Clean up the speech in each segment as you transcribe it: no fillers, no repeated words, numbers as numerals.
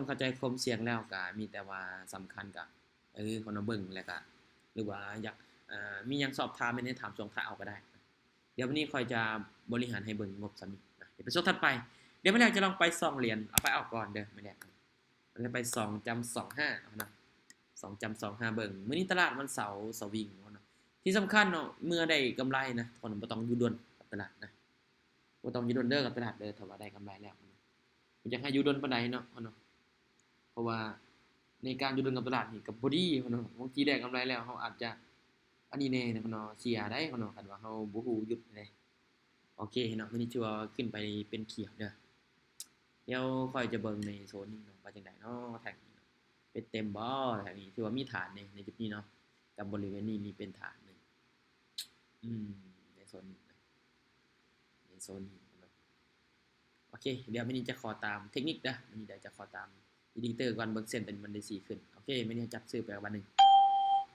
เข้าใจคมเสียงแล้วก็มีแต่ว่าสำคัญก็คนเอาเบิ่งแล้วก็หรือว่าอยากมีหยังสอบถามในถามช่วงท้ายเอาก็ได้เดี๋ยววันนี้ค่อยจะบริหารให้เบิ่งงบสำนี้นะเดี๋ยวไปช่วงถัดไปเดี๋ยวมื้อแรกจะลองไปส่องเหรียญเอาไปเอาก่อนเด้อมื้อแรกมันจะไป2จำ25เอานะ2จำ25เบิ่งมื้อนี้ตลาดวันเสาร์สวิงเนาะที่สำคัญเนาะเมื่อได้กำไรนะคนบ่ต้องอยู่ดนกับตลาดนะบ่ต้องอยู่ดนเด้อกับตลาดเด้อถ้าว่าได้กำไรแล้วมันจะให้อยู่ดนปานใดเนาะเพราะว่าในการอยู่ดนกับตลาดนี่ก็บ่ดีเนาะบางทีได้กำไรแล้วเฮาอาจจะอันนี้แน่เนาะเสียได้เนาะคันว่าเฮาบ่ฮู้หยุดเด้โอเคเนาะมื้อนี้ถือว่าขึ้นไปเป็นเขียวเด้อเดี๋ยวค่อยจะเบิ่งในโซนนี้เนาะว่าจังได๋เนาะแท็กนี้เป็นเต็มบ่แท็กนี้ถือว่ามีฐานในจุดนี้เนาะกับบริเวณนี้มีเป็นฐานนึงในโซนนี้ในโซนนี้เนาะโอเคเดี๋ยวมื้อนี้จะขอตามเทคนิคเด้อมื้อนี้เดี๋ยวจะขอตามอีดิเตอร์ก่อนเบิ่งเส้นเป็นมันได้สีขึ้นโอเคมื้อนี้จับซื้อไปบัดนึง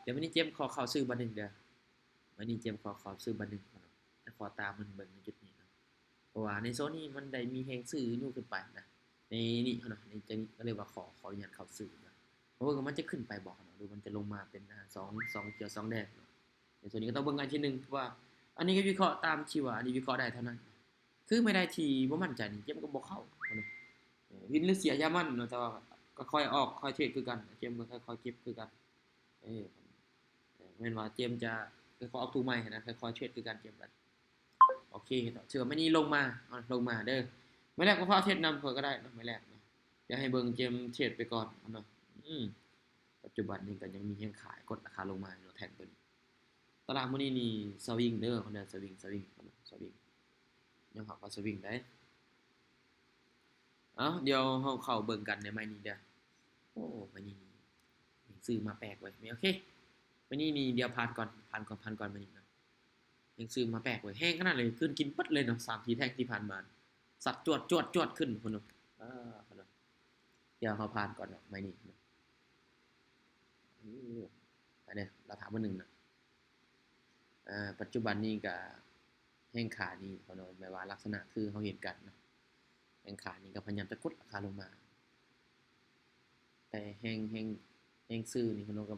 เดี๋ยวมื้อนี้เจมขอเข้าซื้อบัดนึงเด้อมื้อนี้เจมขอซื้อบัดนึงจะขอตามมันเบิ่งในจุดนี้เนาะเพราะว่าในโซนนี้มันได้มีแฮงซื้ออยู่ขึ้นไปนะในนี่เนาะในจะก็เรียกว่าขออนุญาตเข้าซื้อนะเพราะว่ามันจะขึ้นไปบ่เนาะหรือมันจะลงมาเป็น2เขียว2แดงเนาะในส่วนนี้ก็ต้องเบิ่งกันทีนึงว่าอันนี้ก็วิเคราะห์ตามที่ว่าอันนี้วิเคราะห์ได้เท่านั้นคือไม่ได้ที่บ่มั่นใจนี่เจมก็บ่เข้าเนาะวินหรือเสียยามันเนาะแต่ว่าก็ค่อยออกค่อยเทรดคือกันเจมก็ค่อยๆเก็บคือกันเออแม่นว่าเจมจะค่อยๆออกทูใหม่นะค่อยๆเทรดคือกันเจมกันโอเคเชื่อไม่นี่ลงมาเด้อไม่แรกก็พาเทรดนำเพิ่นก็ได้เนาะไม่แรกเนาะจะให้เบิ่งเจมเทรดไปก่อนเนาะปัจจุบันนี้ก็ยังมีแฮงขายกดราคาลงมาเนาะแท่งตัวนี้ตลาดมื้อนี้นี่สวิงเด้อคนน่ะสวิงยังหักว่าสวิงได้เดี๋ยวเฮาเข้าเบิ่งกันในไม้นี้เด้อโอ้ไม้นี้ซื้อมาแปลกเว้ยโอเคไม้นี้นี่เดี๋ยวผ่านก่อนไม้นี้เนาะยังซื้อมาแปลกเว้ยแห้งขนาดเลยขึ้นกินปึ๊ดเลยเนาะ3-4แท่งที่ผ่านมาสัตว์จวดขึ้นพุ่นเนาะพุ่นเนาะเดี๋ยวเฮาผ่านก่อนเนาะไม้นี้เนาะอันนี้เราถามว่า1เนาะปัจจุบันนี้ก็แห้งขานี่เนาะหมายว่าลักษณะคือเฮาเห็นกันเนาะแห้งขานี่ก็พยายามจะกดราคาลงมาแต่แห้งซื้อนี่เนาะก็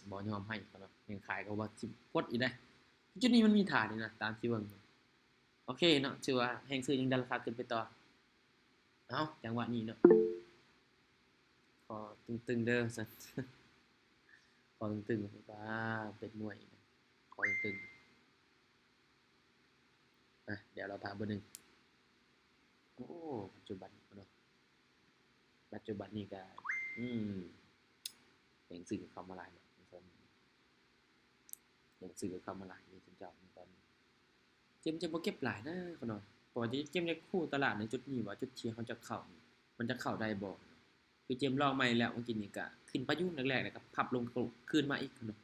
บ่ยอมให้เนาะแห้งขายก็ว่าสิกดอีกได้จุดนี้มันมีฐานนี่นะตามที่เบิ่งโอเคเนาะถือว่าแห้งซื้อยังดันราคาขึ้นไปต่อจังหวะนี้เนาะขอตึงๆเด้อซั่นขอตึงๆว่าเป็นมวยขอตึงเดี๋ยวเราถามเบอร์1โอ้ปัจจุบันเนาะปัจจุบันนี้ก็แห่งซื้อเข้ามาหลายเนาะในโซนนี้แห่งซื้อเข้ามาหลายนี่จนเจ้าตอนนี้เจมจะบ่เก็บหลายนะเขาเนาะเพราะว่าเจมจะคู่ตลาดในจุดนี้ว่าจุดที่เขาจะเข้ามันจะเข้าได้บ่คือเจมลองใหม่แล้วเมื่อกี้นี้ก็ขึ้นพายุแรกๆแล้วก็พับลงคืนมาอีกเนาะ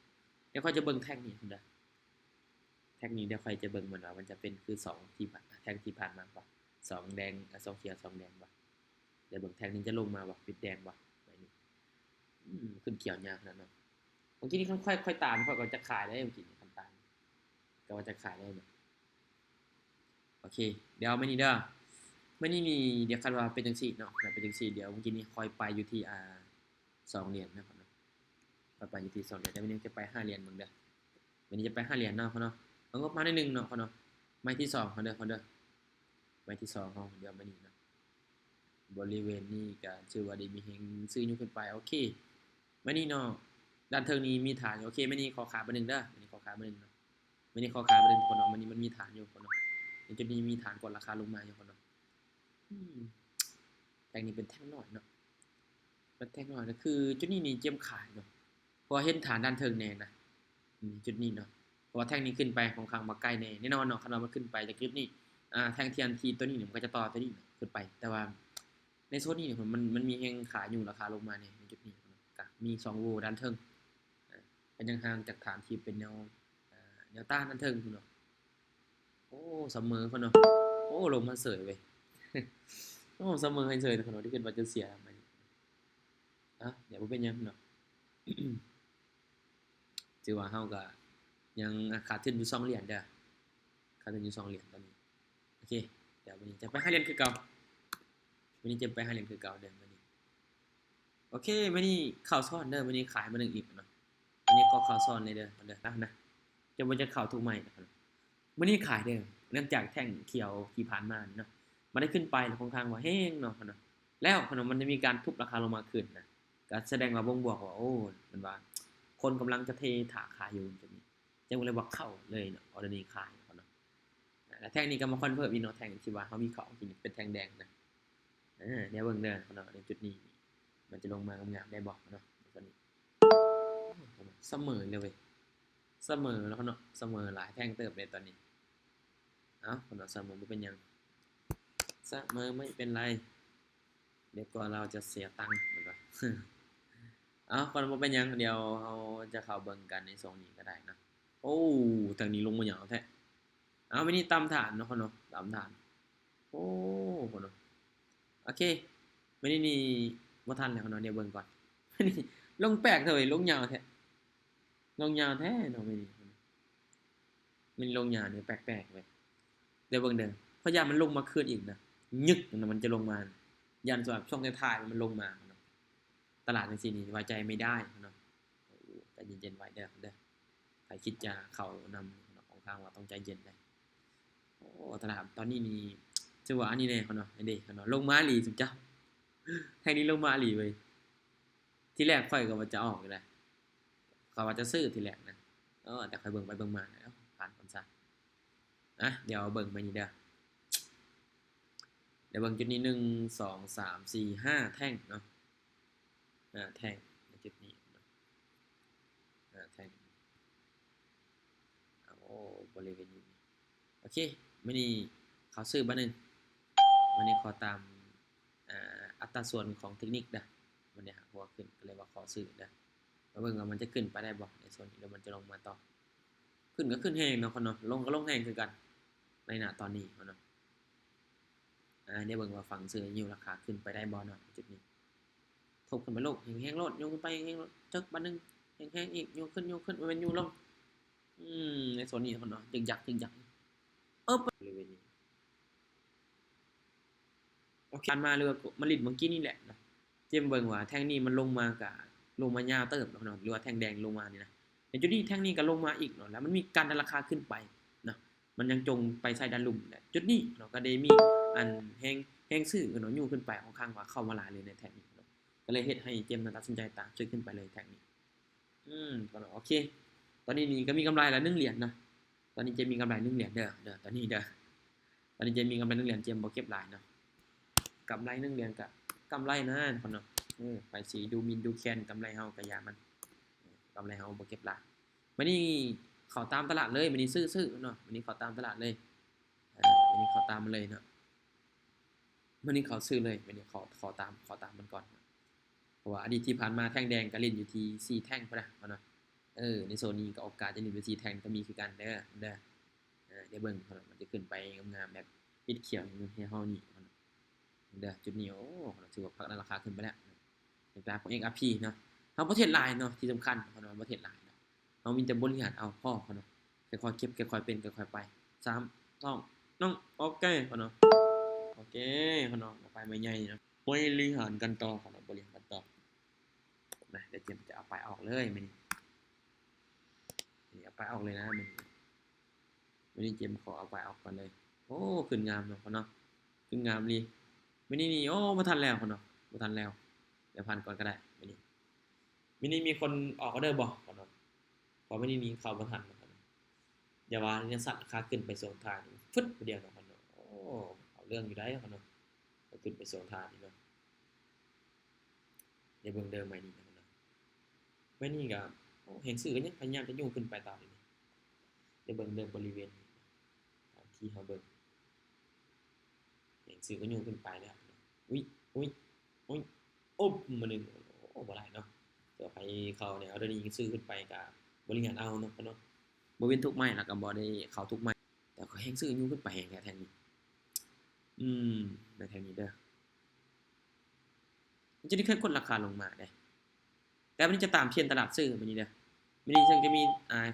เดี๋ยวค่อยจะเบิ่งแท่งนี้พุ่นเด้อแท่งนี้เดี๋ยวค่อยจะเบิ่งว่ามันจะเป็นคือ2ที่แท่งที่ผ่านมาบ่2แดง2เขียว2แดงบ่เดี๋ยวเบิ่งแท่งนี้จะลงมาบ่ปิดแดงบ่แบบนี้ขึ้นเขียวยากขนาดนั้นเมื่อกี้นี้ค่อยตามค่อยก็จะขายได้เมื่อกี้นี้คันตามก็ว่าจะขายได้เนาะโอเคเดี๋ยวมื้อนี้เด้อมื้อนี้นี่เดี๋ยวคันว่าเป็นจังซี่เนาะเป็นจังซี่เดี๋ยวเมื่อกี้นี้ค่อยไปอยู่ที่2เหรียญนะครับเนาะไปอยู่ที่2เหรียญแต่มื้อนี้จะไป5เหรียญเบิ่งเด้อมื้อนี้จะไป5เหรียญเนาะเนาะเอางบมาได้1เนาะเนาะไม้ที่2เด้อไม้ที่2เฮาเดี๋ยวมื้อนี้เนาะบริเวณนี้ก็ชื่อว่าได้มีแฮงซื้ออยู่ขึ้นไปโอเคมื้อนี้เนาะด้านเทิงนี้มีฐานโอเคมื้อนี้ขอขาเบอร์1เด้อมื้อนี้ขอขาเบอร์1เนาะมื้อนี้ขอขาเบอร์1คนเนาะมื้อนี้มันมีฐานอยู่คนเนาะในจุดนี้มีฐานกดราคาลงมาอยู่คนเนาะแท่งนี้เป็นแท่งน้อยเนาะเป็นแท่งน้อยก็คือจุดนี้นี่เจียมขายเนาะพอเห็นฐานด้านเทิงแน่นะจุดนี้เนาะเพราะว่าแท่งนี้ขึ้นไปค่อนข้างมาใกล้แน่นอนเนาะคันว่ามันขึ้นไปจากคลิปนี้แท่ง TNT ตัวนี้มันก็จะต่อตัวนี้ขึ้นไปแต่ว่าในโซนนี้มันมีแฮงขายอยู่ราคาลงมาในจุดนี้ก็มี2โวด้านเทิงก็ยังห่างจากฐานที่เป็นแนวต้านด้านเทิงพุ่นเนาะโอ้เสมอพุ่นเนาะโอ้ลงมาเสยเว้ยโอ้เสมอให้เสยพุ่นเนาะที่ขึ้นว่าจะเสียมันเดี๋ยวบ่เป็นหยังเนาะถือว่าเฮาก็ยังขาดทุนอยู่2เหรียญเด้อขาดทุนอยู่2เหรียญตอนนี้โอเคเดี๋ยววันนี้จะไป5เหรียญคือเก่าวันนี้จะไป5เหรียญคือเก่าเด้อวันนี้ โอเคมื้อนี้ข้าวซ้อนเด้อมื้อนี้ขายมา1อีกเนาะอันนี้ขอข้าวซ้อนเลยเด้อนะจะบ่จะเข้าทุกไม้นะครับมื้อนี้ขายเด้อเนื่องจากแท่งเขียวที่ผ่านมานี่เนาะมันได้ขึ้นไปค่อนข้างว่าแฮงเนาะแล้วมันจะมีการทุบราคาลงมาขึ้นนะก็แสดงว่าบ่งบอกว่าโอ้มันว่าคนกำลังจะเทถาขายอยู่จุดนี้จังเลยว่าเข้าเลยเนาะออร์ดนี้ขายเนาะแล้วแท่งนี้ก็มาคอนเฟิร์มอีกเนาะแท่งที่ว่าเฮามีเข้าจริงเป็นแท่งแดงนะเดี๋ยวเบิ่งเด้อเนาะในจุดนี้มันจะลงมางามๆได้บ่เนาะตัวนี้เสมอเลยเว้ยเสมอแล้วเนาะเสมอหลายแท่งเติบเลยตอนนี้เอ้าเนาะเสมอบ่เป็นหยังเสมอไม่เป็นไรเดี๋ยวก่อนเราจะเสียตังค์เหมือนกันเอ้าคนบ่เป็นหยังเดี๋ยวเราจะเข้าเบิ่งกันในโซนนี้ก็ได้นะโอ้ทางนี้ลงมาหยาวแท้เอาไปนี่ตำฐานเนาะเนาะตำฐานโอ้เนาะโอเคไม่ได้นี่บ่ทันแล้วเนาะเดี๋ยวเบิ่งก่อนนี่ลงแปลกเถอะลงยาวแท้ลงยาวแท้เนาะไม่นี่มันลงยาวนี่แปลกๆเว้ยเดี๋ยวเบิ่งเด้อพยายามมันลงมาคืนอีกนะยึกนะมันจะลงมายันสำหรับช่วงท้ายๆมันลงมาเนาะตลาดจังซี่นี่ไว้ใจไม่ได้เนาะใจเย็นๆไว้เด้อใครคิดจะเข้านำของทางว่าต้องใจเย็นได้โอ้ตลาดตอนนี้นี่จังหวะนี้แน่เนาะไอ้เด้เนาะลงมาอีหลีสุดเจ้าแท่งนี้ลงมาอีหลีเว้ยที่แรกข่อยก็ว่าจะออกอยู่แหละก็ว่าจะซื้อทีแรกนะแต่ค่อยเบิ่งไปเบิ่งมาแล้วผ่านก่อนซะเดี๋ยวเบิ่งไปนี่เด้อเดี๋ยวเบิ่งจุดนี้1 2 3 4 5แท่งเนาะแท่งในจุดนี้เนาะแท่งโอ้บริเวณนี้โอเคมื้อนี้เขาซื้อบ่นึงมื้อนี้ขอตามอัตราส่วนของเทคนิคเด้อมื้อนี้หัวขึ้นก็เลยว่าขอซื้อเด้อมาเบิ่งว่ามันจะขึ้นไปได้บ่ในส่วนนี้แล้วมันจะลงมาต่อขึ้นก็ขึ้นแฮงเนาะเนาะลงก็ลงแฮงคือกันในณตอนนี้เนาะเดี๋ยวเบิ่งว่าฝั่งซื้ออยู่ราคาขึ้นไปได้บ่เนาะจุดนี้ทบขึ้นไปโลกแฮงๆโลดยกขึ้นไปแฮงๆจึกบัดนึงแฮงๆอีกยกขึ้นบ่แม่นอยู่ลงในโซนนี้เนาะจึกยักบริเวณนี้โอเคผ่านมาเรือมาลิดเมื่อกี้นี่แหละนะเจมเบิ่งว่าแท่งนี้มันลงมากะลงมายาวเติบเนาะหรือว่าแท่งแดงลงมานี่นะในจุดนี้แท่งนี้ก็ลงมาอีกเนาะแล้วมันมีการดันราคาขึ้นไปนะมันยังจงไปใส่ดันลุ่มแหละจุดนี้เนาะก็ได้มีอันแฮงซื้อเนาะอยู่ขึ้นไปค่อนข้างว่าเข้ามาหลายเลยในแท่งนี้เนาะก็เลยเฮ็ดให้เจมตัดสินใจตามช่วยขึ้นไปเลยแท่งนี้ก็โอเคตอนนี้นี่ก็มีกำไรแล้ว1เหรียญนะตอนนี้เจมมีกำไร1เหรียญเด้อตอนนี้เจมมีกำไร1เหรียญเจมบ่เก็บหลายเนาะกำไร1เหรียญก็กำไรนะคนเนาะไปสีดูมินดูแคนกำไรเฮาก็อย่ามันกำไรเฮาบ่เก็บหลายมื้อนี้เข้าตามตลาดเลยมื้อนี้ซื้อเนาะมื้อนี้เข้าตามตลาดเลยมื้อนี้เข้าตามมันเลยเนาะมื้อนี้เขาซื้อเลยมื้อนี้ขอตามมันก่อนเพราะว่าอดีตที่ผ่านมาแท่งแดงก็เล่นอยู่ที่4แท่งพุ่นน่ะเนาะในโซนนี้ก็โอกาสจะเล่นอยู่4แท่งก็มีคือกันเด้อเดี๋ยวเบิ่งมันจะขึ้นไปงามๆแบบปิดเขียวอย่างให้เฮานี่เด้อจุดนี้โอ้ถือว่าพักราคาขึ้นไปแล้วในกราฟของ XRP เนาะเฮาประเทศลายเนาะที่สำคัญเนาะประเทศลายเนาะเฮามีแต่บริหารเอาพ่อเนาะค่อยๆเก็บค่อยๆเป็นค่อยๆไป3 2 1โอเคเนาะโอเคเนาะไปไม่ใหญ่เนาะบริหารกันต่อเนาะบริหารกันต่อนะเดี๋ยวเจมจะเอาไปออกเลยมื้อนี้เอาไปออกเลยนะมื้อนี้เจมขอเอาไปออกก่อนเลยโอ้ขึ้นงามเนาะเนาะขึ้นงามดีมื้อนี้นี่โอ้บ่ทันแล้วเนาะบ่ทันแล้วเดี๋ยวผ่านก่อนก็ได้มื้อนี้มีคนออกออเดอร์บ่เนาะพอมื้อนี้มีเข้าบ่ทันเนาะอย่าว่ายังสั่นราคาขึ้นไป2ทางฟึดเดียวเนาะเนาะโอ้เอาเรื่องอยู่ได้เนาะขึ้นไป2ทางนี่เนาะเดี๋ยวเบิ่งเดิมใหม่นี่เนาะมื้อนี้ก็เห็นสื่อก็ยังพยายามจะยุ่งขึ้นไปตามนี้เดี๋ยวเบิ่งเดิมบริเวณที่เฮาเบิ่งเห็นสื่อก็ยุ่งขึ้นไปแล้วอุ๊ยอุ๊บมานึงโอ้บ่ได้เนาะเดี๋ยวไปเข้าเนี่ยเอาเดี๋ยวนี้ซื้อขึ้นไปก็บริหารเอาเนาะบ่เว้นทุกไม้แล้วก็บ่ได้เข้าทุกไม้แต่ก็แฮงซื้อยุ่งขึ้นไปแฮงแท้ๆนี้ในแถวนี้เด้อมันจะได้ค่อยกดราคาลงมาเด้แต่มันจะตามเทรนตลาดซื้อมันนี่เด้อมันนี่ซึ่งจะมี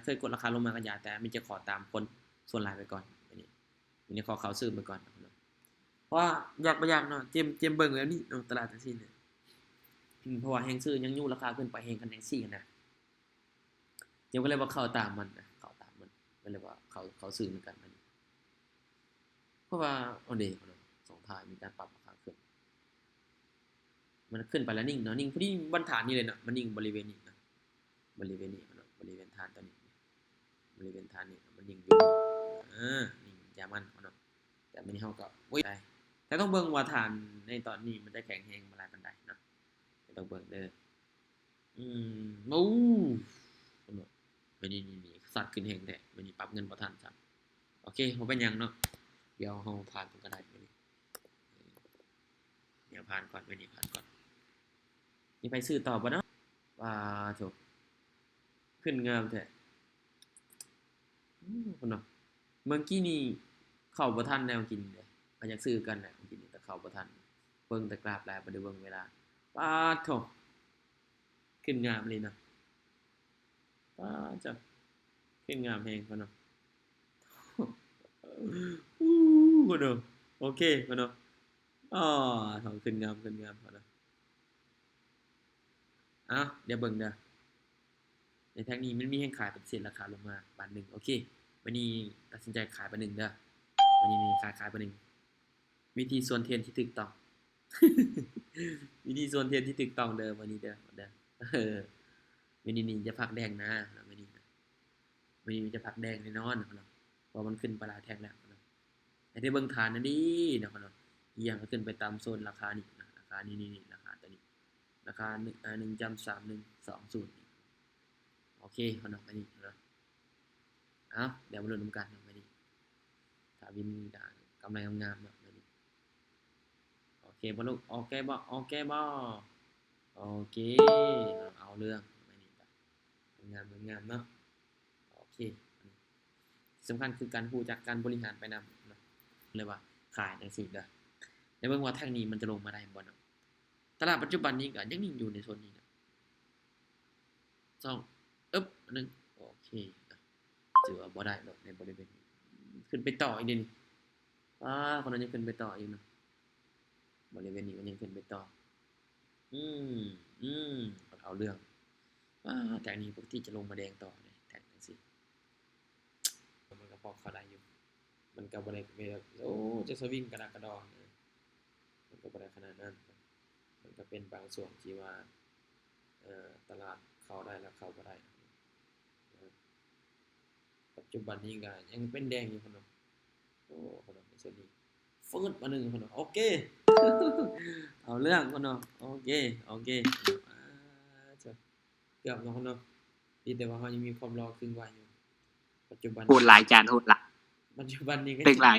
เคยกดราคาลงมาก็อย่าแต่มันจะขอตามคนส่วนหลายไปก่อนอันนี้ขอเขาซื้อไปก่อนเพราะว่าอยากบ่อยากเนาะเจมเบิ่งแล้วนี่ตลาดจังซี่เนี่ย เพราะว่าแฮงซื้อยังอยู่ราคาขึ้นไปแฮงกันแฮงซี่กันนะเดี๋ยวก็เลยว่าเข้าตามมันนะเข้าตามมันก็เลยว่าเขาซื้อเหมือนกันมันเพราะว่าเอาเดสองทางมีการปรับราคาขึ้นมันขึ้นไปแล้วนิ่งเนาะนิ่งพอดีบรรฐานนี่เลยนะมันนิ่งบริเวณนี้นะบริเวณนี้เนาะบริเวณฐานตัวนี้บริเวณฐานนี้มันนิ่งอยู่นิ่งยามันเนาะแต่มันนี่เฮาก็โอ้ยแต่ต้องเบิ่งว่าฐานในตอนนี้มันจะแข็งแรงบ่หลายปานใดเนาะต้องเบิ่งเด้อโอ้เนาะมันนี่สัตว์ขึ้นแฮงแท้มันนี่ปรับเงินบ่ทันจ้ะโอเคบ่เป็นหยังเนาะเดี๋ยวเฮาผ่านมันก็ได้มื้อนี้เดี๋ยวผ่านก่อนมื้อนี้ผ่านก่อนมีไปซื้อต่อบ่เนาะว่าโถขึ้นงามแท้พุ่นเนาะเมื่อกี้นี่เข้าบ่ทันแนวกินเด้ก็อยากซื้อกันแหละกินแต่เข้าบ่ทันเบิ่งแต่กราฟแล้วบ่ได้เบิ่งเวลาป๊าดโถขึ้นงามเลยนะป๊าดจ้ะขึ้นงามแฮงพุ่นเนาะพุ่นเนาะโอเคพุ่นเนาะอ้อทองขึ้นงามพุ่นเนาะเดี๋ยวเบิ่งเด้อในแท็กนี้มันมีให้ขายเป็นเศษราคาลงมาบาทหนึ่งโอเควันนี้ตัดสินใจขายบาทหนึ่งเด้อวันนี้ขายบาทหนึ่งวิธีส่วนเทียนที่ถูกต้อง วิธีส่วนเทียนที่ถูกต้องเด้อวันนี้เด้อวันนี้นี่จะพักแดงนะวันนี้จะพักแดงแน่นอนนะเพราะมันขึ้นไปหลายแท็กแล้วนะให้ได้เบิ่งฐานนั่นดินะอีหยังก็ขึ้นไปตามโซนราคานี่นะราคานี่ราคาตัวนี้ราคา1.3120โอเคมานี่นะเดี๋ยวมาลุ้นกันมานี่ถ้าวินกำไรงามๆมานี่โอเคบ่ลูกโอเคบ่โอเคเอาเรื่องมานี่งามเนาะโอเคสำคัญคือการรู้จักการบริหารไปนำนะเลยว่าขายจังซี่เด้อในเบิ่งว่าทางนี้มันจะลงมาได้บ่เนาะตลาดปัจจุบันนี้ก็ยังนิ่งอยู่ในโซนนี้นะ1โอเคถือว่าบ่ได้ดอกในบริเวณนี้ขึ้นไปต่ออีกเดะนี่คนนั้นยังขึ้นไปต่ออีกเนาะบริเวณนี้มันยังขึ้นไปต่ออืมเอาเรื่องแต่อันนี้ปกติจะลงมาแดงต่อเลยแท็กจังซี่มันก็พอเข้าได้อยู่มันก็บ่ได้แบบโอ้จะสวิงกระดักกระดอนมันก็บ่ได้ขนาดนั้นมันก็เป็นบางส่วนที่ว่าตลาดเข้าได้แล้วเข้าบ่ได้ปัจจุบันนี้ก็ยังเป็นแดงอยู่พุ่นเนาะโอ้พุ่นเนาะในส่วนนี้ฟืดมาหนึ่งพุ่นเนาะโอเค เอาเรื่องพุ่นเนาะโอเคจะเกือบเนาะพุ่นเนาะดีแต่ว่าเฮายังมีความรอครึ่งวันอยู่ปัจจุบันโหดหลายจานโหดหลายปัจจุบันนี้ก็ ตึกหลาย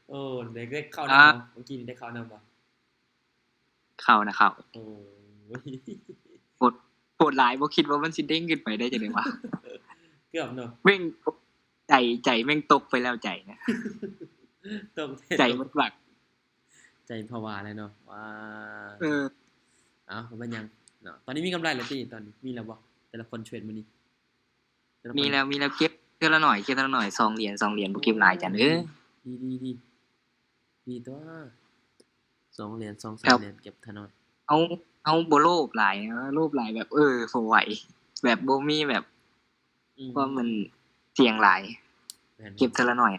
โอ้ได้เข้านำบ่เมื่อกี้นี่ได้เข้านำบ่ เข้านะเข้า โอ้ย โหดหลายบ่คิดว่ามันสิเด้งขึ้นไปได้จังได๋วะ เกือบเนาะ แม่งใจแม่งตกไปแล้วใจนะ ตก ใจมันบัก ใจภาวะเลยเนาะว่า อ้าว มันยังเนาะตอนนี้มีกำไรแล้วติตอนนี้มีแล้วบ่แต่ละคนเทรดมื้อนี้มีแล้วเก็บเทื่อละหน่อย2เหรียญบ่เก็บหลายจันดีตัว2เหรียญ 2-3 เหรียญเก็บเท่าน้อยเอาบ่โลภหลายโลภหลายแบบบ่ไหวแบบบ่มีแบบว่ามันเสี่ยงหลายเก็บเทื่อละหน่อย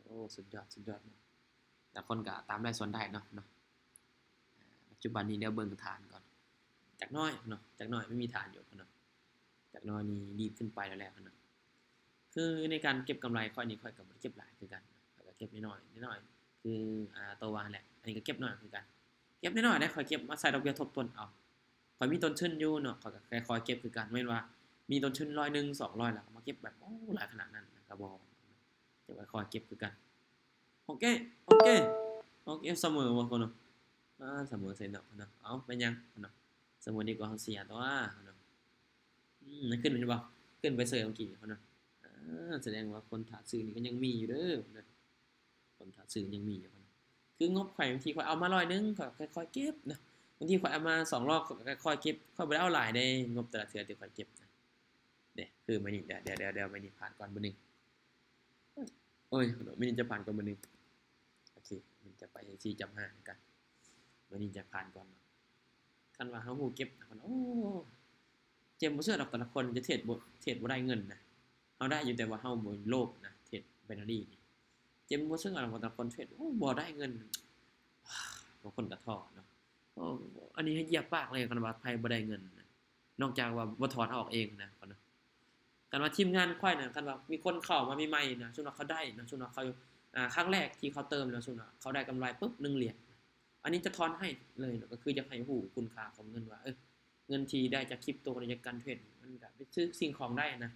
โอ้สุดยอดเนาะแต่คนก็ตามได้ส่วนได้เนาะปัจจุบันนี้เดี๋ยวเบิ่งฐานก่อนจักน้อยเนาะจักน้อยไม่มีฐานอยู่เนาะจักน้อยนี่ดีขึ้นไปแล้วเนาะคือในการเก็บกำไรค่อยนี้ค่อยก็บ่ได้เก็บหลายคือกันก็เก็บน้อยคือตัววาแหละอันนี้ก็เก็บน้อยคือกันเก็บน้อยๆได้ค่อยเก็บมาใส่ดอกเบี้ยทบต้นเอาค่อยมีต้นทุนอยู่เนาะค่อยก็ค่อยๆเก็บคือกันแม่นว่ามีต้นทุน100 200แล้วก็มาเก็บแบบโอ้หลายขนาดนั้นก็บ่จะค่อยๆเก็บคือกันโอเคเสมอบ่คนเนาะเสมอใส่เนาะเนาะเอาเป็นยังเนาะเสมอดีกว่าเฮาเสียตัวเนาะมันขึ้นเป็นบ่ขึ้นไปเสยเมื่อกี้เนาะแสดงว่าคนถ้าซื้อนี่ก็ยังมีอยู่เด้อนะคนถ้าซื้อยังมีอยู่คืองบข่อยบางทีข่อยเอามา100นึงข่อยค่อยๆเก็บนะบางทีข่อยเอามา2รอบข่อยค่อยๆเก็บข่อยบ่ได้เอาหลายเด้งบแต่ละเทื่อที่ข่อยเก็บนะเด้คือมื้อนี้เดี๋ยวมื้อนี้ผ่านก่อนมื้อนึงโอ้ยมื้อนี้จะผ่านก่อนมื้อนึงโอเคมันจะไป4.5กันมื้อนี้จะผ่านก่อน คันว่าเฮาฮู้เก็บคนโอ้เจมบ่เชื่อดอกแต่ละคนจะเทรดบ่ได้เงินนะเฮาได้อยู่แต่ว่าเฮาบ่โลภนะเทรด binary นี่เจมบ่เชื่อดอกแต่ละคนเทรดโอ้บ่ได้เงินบางคนก็ท้อเนาะอันนี้ให้เหยียบปากเลยคันว่าไผบ่ได้เงินนะนอกจากว่าบ่ถอนออกเองนะคันว่าทีมงานค่อยน่ะคันว่ามีคนเข้ามาใหม่ๆนะสมมุติว่าเขาได้นะสมมุติว่าเขาครั้งแรกที่เขาเติมแล้วสมมุติว่าเขาได้กำไรปึ๊บ1เหรียญอันนี้จะทอนให้เลยก็คืออยากให้ฮู้คุณค่าของเงินว่าเงินที่ได้จากคริปโตในจากการเทรดมันก็ไปซื้อสิ่งของได้นะ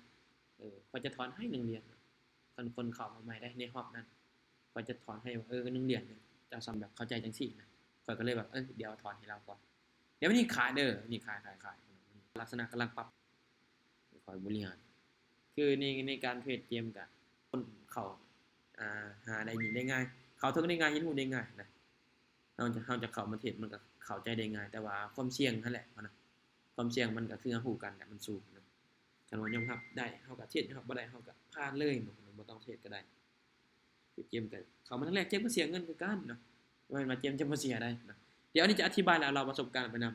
เขาจะทอนให้1เหรียญคันคนเข้ามาใหม่ได้ในรอบนั้นเขาจะถอนให้ว่า1เหรียญนึงจะสำแบบเข้าใจจังซี่นะข้อยก็เลยแบบเดี๋ยวถอนให้เราก่อนเดี๋ยวนี้ขายเด้อนี่ขายลักษณะกำลังปรับคอยบริหารคือในการเทรดเกมก็คนเข้าหาได้นี่ได้ง่ายเข้าถึงได้ง่ายเห็นฮู้ได้ง่ายนะเราจะเข้ามาเทรดมันก็เข้าใจได้ง่ายแต่ว่าความเสี่ยงนั่นแหละนะความเสี่ยงมันก็คือฮู้กันแหละมันสูงนะคันว่ายอมรับได้เฮาก็เทรดครับบ่ได้เฮาก็ผ่านเลยบ่ต้องเทรดก็ได้เกมก็เข้ามาแรกๆเกมก็เสียเงินคือกันเนาะบ่แม่นว่าเกมจะบ่เสียได้นะเดี๋ยวอันนี้จะอธิบายแล้วเราประสบการณ์ไปน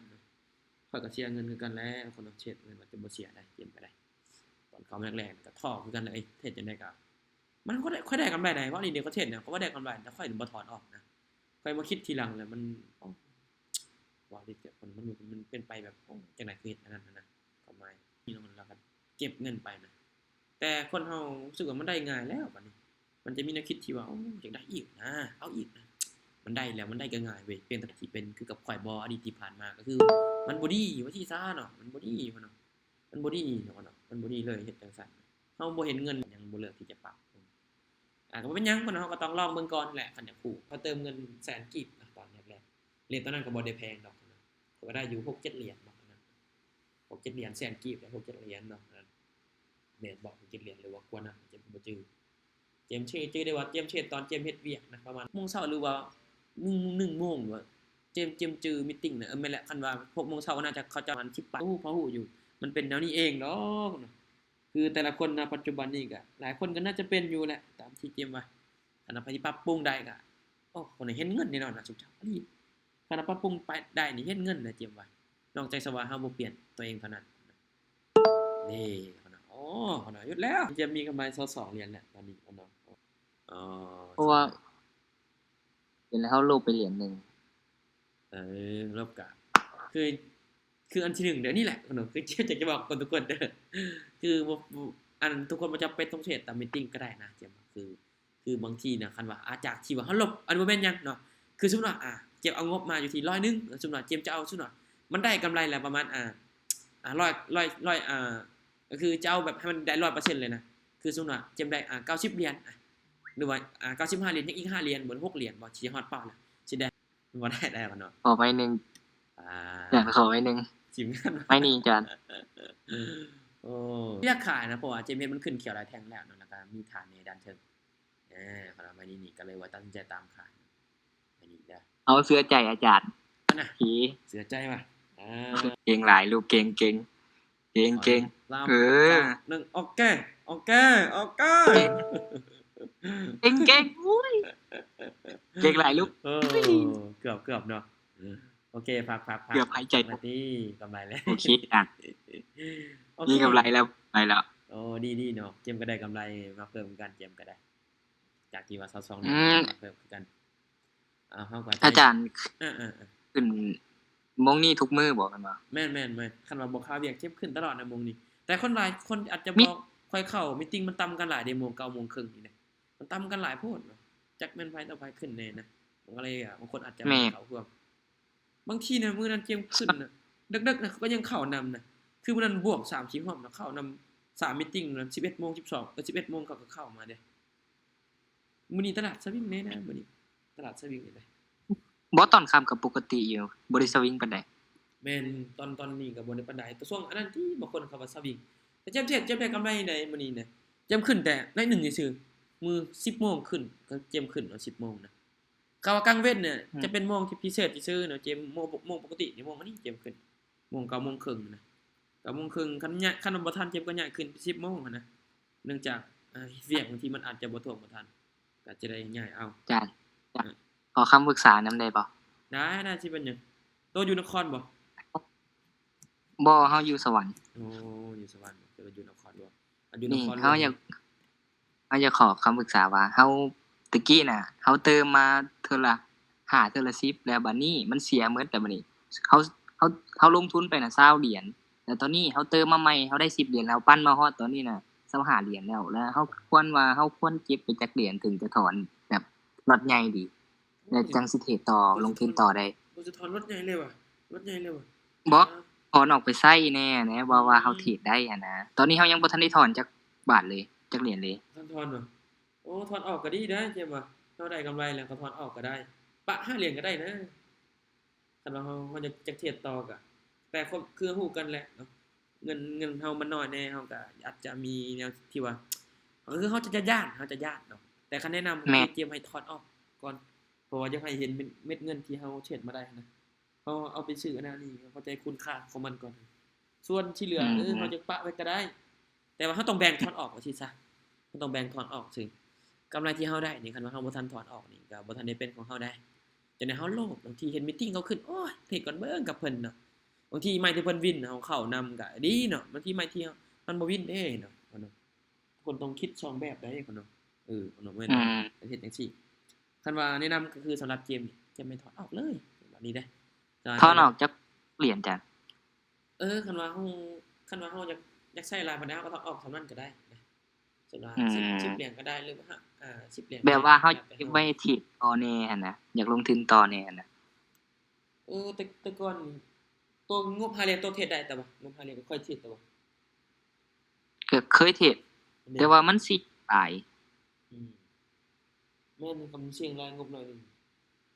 ำข้อยก็เสียเงินคือกันแล้วคนต้องเทรดมันจะบ่เสียได้เกมก็ได้ตอนเข้ามาแรกๆก็ท้อคือกันเลยเทรดจังได๋ก็มันก็ได้ค่อยได้กำไรได้เพราะนี่เดี๋ยวเขาเทรดเนี่ยเขาว่าได้กำไรแต่ค่อยบ่ถอนออกนะค่อยมาคิดทีหลังแล้วมันว่าดิเจ็บมันเป็นไปแบบจังได๋คือเฮ็ดอันนั้นนะก็ไม่นี่มันแล้วก็เก็บเงินไปนะแต่คนเฮารู้สึกว่ามันได้ง่ายแล้วบัดนี้มันจะมีแนวคิดที่ว่าอยากได้อีกนะเอาอีกนะมันได้แล้วมันได้ก็ง่ายเว้ยเพียงแต่ที่เป็นคือกับข่อยบ่อดีตที่ผ่านมาก็คือมันบ่ดีว่าที่ซ่าเนาะมันบ่ดีเนาะมันบ่ดีเนาะมันบ่ดีเลยเฮ็ดจังซั่นเฮาบ่เห็นเงินยังบ่เลือกที่จะปรับก็บ่เป็นหยังเพิ่นเฮาก็ต้องลองเบิ่งก่อนแหละคันอยากกู้พอเติมเงินแสนกีบตอนแรกๆเหรียญตอนนั้นก็บ่ได้แพงดอกก็ได้อยู่ 6-7 เหรียญเนาะนั้น 6-7 เหรียญแสนกีบได้ 6-7 เหรียญเนาะนั้นแม่นบ่ 6-7 เหรียญหรือว่ากว่านั้นเจมบ่จื้อเจมชื่อได้ว่าเจมเฮ็ดตอนเจมเฮ็ดเวียกนะประมาณโมงเช้าหรือว่า1โมงว่าเจมจื้อมีตติงน่ะแม่นแหละคันว่า6โมงเช้าน่าจะเขาจะประมาณ10ปะพอฮู้อยู่มันเป็นแนวนี้เองดอกคือแต่ละคนณปัจจุบันนี้ก็หลายคนก็น่าจะเป็นอยู่แหละตามที่เจมว่าคันว่าไปปรับปรุงได้ก็คนเห็นเงินแน่นอนนะสุดท้ายนี่คันว่าปรับปรุงไปได้นี่เห็นเงินนะเจมว่านอกจากซะว่าเฮาบ่เปลี่ยนตัวเองเท่านั้นนี่พุ่นน่ะหยุดแล้วเจมมีกำไร22เหรียญแล้วตอนนี้พุ่นน่ะอ๋อเพราะว่าเห็นแล้วเฮาลบไปเหรียญนึงลบก็คืออันที่1เด้อนี่แหละพุ่นน่ะคืออยากจะบอกคนทุกคนเด้อคือบ่อันทุกคนบ่จำเป็นต้องเทรดตามมีตติงก็ได้นะเจมว่าคือบางทีน่ะคันว่าจากที่ว่าเฮาลบอันบ่แม่นหยังเนาะคือสมมุติว่าเจมเอางบมาอยู่ที่100นึงสมมุติว่าเจมจะเอาสมมุติว่ามันได้กำไรแล้วประมาณ100ก็คือจะเอาแบบให้มันได้ 100% เลยนะคือสมมุติว่าเจมได้90เหรียญหรือว่า95เหรียญยังอีก5เหรียญบ่6เหรียญบ่สิฮอดเป้าแล้วสิได้บ่ได้บ่เนาะขอไปนึงอยากขอไว้นึงทีมงานไม่นี่จานอยากขายนะเพราะว่าเจมเฮ็ดมันขึ้นเขียวหลายแท่งแล้วเนาะแล้วก็มีฐานในด้านเทิงพอเรามานี่ก็เลยว่าตัดสินใจตามขายอันนี้เด้อเอาเสื้อใจอาจารย์นะเสียใจว่ะเก่งหลายลูกเก่ง1โอเคเก่งอุ้ยเก่งหลายลูกเกือบเนาะโอเคพักเกือบหายใจนี่กำไรแล้วโอเคนี่กำไรแล้วไปแล้วดีเนาะเจมก็ได้กำไรมาเพิ่มกันเจมก็ได้จากที่ว่า22นี่เพิ่มกันเฮาก็อาจารย์ขึ้นมงนี้ทุกมื้อบ่กันว่าแม่นๆคันว่าบ่ค่าเวียกเจมขึ้นตลอดนะมงนี้แต่คนหลายคนอาจจะบ่ค่อยเข้ามีตติงมันต่ำกันหลายเดโม 9:30 นนี่นะมันต่ำกันหลายโพดเนาะจักแม่นไผต่อไผขึ้นแน่นะมันก็เลยบางคนอาจจะเข้าพวกบางทีนะมื้อนั้นเจมขึ้นน่ะดึกๆนะก็ยังเข้านำนะคือมื้อนั้นบวก3-4รอบนะเข้านำ3มีตติงนะ 11:12 11:00 นเขาก็เข้ามาเด้มื้อนี้ตลาดสวิงแน่นะมื้อนี้ตลาดสวิงนี่แหละบ่ตอนค่ำก็ปกติอยู่บ่ได้สวิงปานใดแม่นตอนนี้ก็บ่ได้ปานใดแต่ช่วงอันนั้นที่บางคนเขาว่าสวิงแต่เจมได้กำไรได้มื้อนี้นะเจมขึ้นแต่ใน1ซื่อๆมื้อ 10:00 นขึ้นก็เจมขึ้น10:00 นนะกะว่ากลางเว้นเนี่ยจะเป็นโมงที่พิเศษซื่อๆเนาะเจมโมงปกตินี่โมงอันนี้เจมขึ้นโมง 9:30 นนะ 9:30 นคันบ่ทันเจมก็ย้ายขึ้น 10:00 นนะเนื่องจากเวียกบางทีมันอาจจะบ่ท่วมบ่ทันก็จะได้ย้ายเอาจ้ะขอคำปรึกษานำได้บ่ได้สิเป็นหยังโตอยู่นครบ่ บ่เฮาอยู่สวรรค์โอ้อยู่สวรรค์แต่ว่าอยู่นครหลวงอยู่น นี่ ครหลวง เฮาอยากขอคำปรึกษาว่าเฮาตะกี้น่ะเฮาเติมมาเทื่อละ5เทื่อละ10แล้วบัดนี้มันเสียหมดแล้วบัดนี้เฮาเฮาเฮาลงทุนไปน่ะ20เหรียญแล้วตอนนี้เฮาเติมมาใหม่เฮาได้10เหรียญแล้วปั้นมาฮอดตอนนี้น่ะ25เหรียญแล้วเฮาควรเก็บไปจักเหรียญถึงจะถอนแบบล็อตใหญ่ดีแล้วจังสิเทรดต่อลงทุนต่อได้ บ่จะถอนรถใหญ่เลยว่ะรถใหญ่เลยว่ะ บ่ถอนออกไปใช้แน่นะว่าเฮาเทรดได้อะนะตอนนี้เฮายังบ่ทันได้ถอนจักบาทเลยจักเหรียญเลย ท่านถอนเหรอโอ้ถอนออกก็ดีได้เจมว่ะเราได้กำไรแล้วก็ถอนออกก็ได้ปะ5เหรียญก็ได้นะคันว่าเฮาจะเทรดต่อก็แต่คือฮู้กันแหละเนาะเงินเฮามันน้อยแน่เฮาก็อาจจะมีแนวที่ว่าคือเฮาจะย้านเนาะแต่คันแนะนำ แม่ เตรียมให้ถอนออกก่อนเพราะว่าอยากให้เห็นเม็ดเงินที่เฮาเทรดมาได้นะเฮาเอาไปซื้ออันนั้นนี่เข้าใจคุณค่าของมันก่อน ส่วนที่เหลือเฮาจะปะไว้ก็ได้ แต่ว่าเฮาต้องแบ่งถอนออกว่าซี่ซะเฮาต้องแบ่งถอนออกซึ่งกำไรที่เฮาได้นี่คันว่าเฮาบ่ทันถอนออกนี่ก็บ่ทันได้เป็นของเฮาได้จนในเฮาโลภบางทีเห็นมีตติงเขาขึ้นโอ้ยเทรดก่อนเบิ่งกับเพิ่นเนาะบางทีไม้ที่เพิ่นวินเฮาเข้านำก็ดีเนาะบางทีไม้ที่มันบ่วินเด้เนาะทุกคนต้องคิดสองแบบได้คนเนาะคนเนาะแม่นเฮ็ดจังซี่คันว่าแนะนำก็คือสำหรับเกมนี่จะไม่ถอนออกเลยแบบนี้เด้ถอนออกจักเหรียญจ้ะคันว่าเฮาอยากใช้หลายปานใดเฮาก็ถอนออกเท่านั้นก็ได้นะสำหรับ10เหรียญก็ได้หรือว่า10เหรียญ แบบว่าเฮาเก็บไว้เทรดต่อแน่หั่นนะอยากลงทุนต่อแน่หั่นน่ะ แต่ก่อนตัวงบ5เหรียญตัวเทรดได้แต่ว่างบ5เหรียญก็ค่อยเทรดแต่ว่า ก็เคยเทรดแต่ว่ามันสิตาย อืมแม่นกำเสี่ยงรายงบหน่อยนึง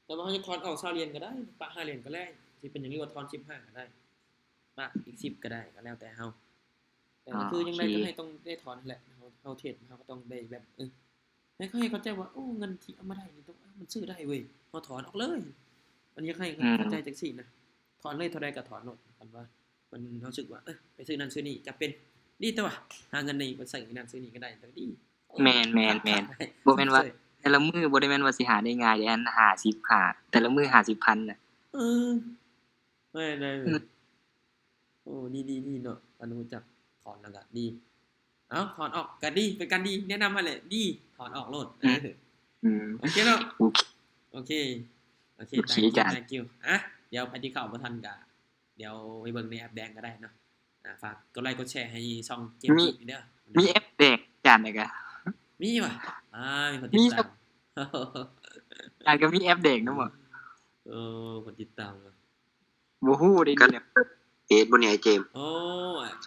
แต่ว่าเฮาจะถอนออก20เหรียญก็ได้ปะ5เหรียญก็ได้สิเป็นหยังหรือว่าถอน15ก็ได้ปะอีก10ก็ได้ก็แล้วแต่เฮาแต่ก็คือยังไงก็ให้ต้องได้ถอนนั่นแหละเฮาเทรดเฮาก็ต้องได้แบบให้เข้าใจว่าโอ้เงินที่เอามาได้นี่ต้องมันซื้อได้เว้ยเฮาถอนออกเลยมันอยากให้เข้าใจจังซี่นะถอนเลยเท่าใดก็ถอนโลดกันว่ามันรู้สึกว่าไปซื้อนั่นซื้อนี่จะเป็นดีแต่ว่าหาเงินนี่ไปใส่นั่นซื้อนี่ก็ได้แต่ดี แม่นๆบ่แม่นว่าแต่ละมื้อบ่ได้แม่นว่าสิหาได้ง่ายเดะอัน50หาแต่ละมื้อ50,000น่ะ เออไม่ได้โอ้ดีเนาะอันรู้จักถอนแล้วก็ดีเอ้าถอนออกก็ดีเป็นการดีแนะนำมาเลยดีถอนออกโลดโอเคเนาะโอเคthank you เดี๋ยวไปที่เข้าบ่ทันก็เดี๋ยวไปเบิ่งในแอปแดงก็ได้เนาะฝากกดไลค์กดแชร์ให้ช่องเกมจิเด้อ มีแอปแดงจานได้กะ มีว่ะมีคนติดตาม จานก็มีแอปแดงนำบ่ คนติดตามว่ะ บ่ฮู้เด้เนี่ย เฮ็ดบ่เนี่ยไอ้เจมส์ โอ้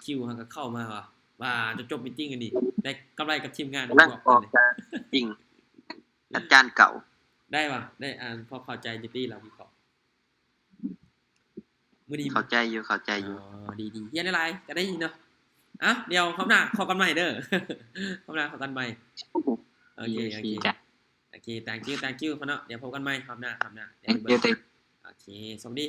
คิวหันก็เข้ามาว่ะว่าจะจบมีตติ้งกันนี่ได้กำไรกับทีมงาน นั่ง บอก ออก เลย จากจริงอาจารย์เก่า ได้ว่ะได้พอเข้าใจจิตี้แล้ววิเคราะห์มื้อนี้ เข้าใจอยู่ดีเฮียนหลายๆก็ได้ยินเนาะเดี๋ยวคราวหน้าขอกันใหม่เด้อ คราวหน้าขอกันใหม่โอเค จ้ะ thank you พ่อเนาะเดี๋ยวพบกันใหม่คราวหน้าเดี๋ยว Thank you โอเคสวัสดี